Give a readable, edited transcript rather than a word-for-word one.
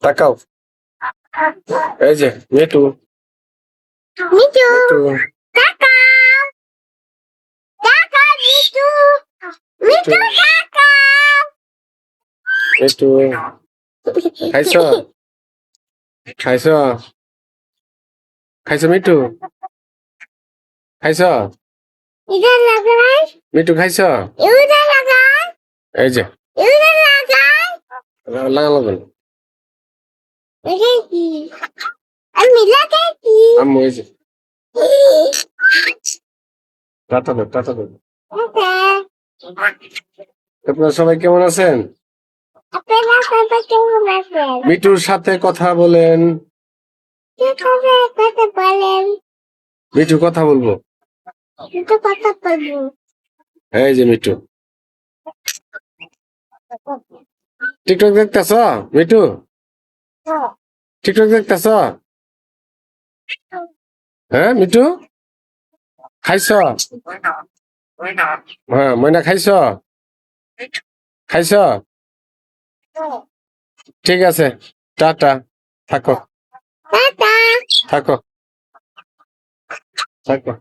তাকাও এই যে মিটু মিঠু মিটু তাকাও তাকাও মিঠু মিঠু তাকাও মিটু খাইছ খাইছ খাইছ মিটু খাইছ এটা লাগাই মিটু খাইছ এটা লাগাই এই যে এটা লাগাই লাগালাম এটা কি আমি লাগাইছি আম্মু এই যে টাটা দাও আপনারা সবাই কেমন আছেন আপনারা সবাই কেমন আছেন মিটুর সাথে কথা বলেন কিভাবে কথা বলেন মিটু কথা বলবো দুটো কথা বলবো এই যে মিটু টিকটক দেখতেছ মিটু টিকটক দেখতেছ হ্যাঁ মিটু খাইছ হ্যাঁ ময়না খাইছ খাইছ ঠিক আছে টাটা থাকো টাটা থাকো থাকো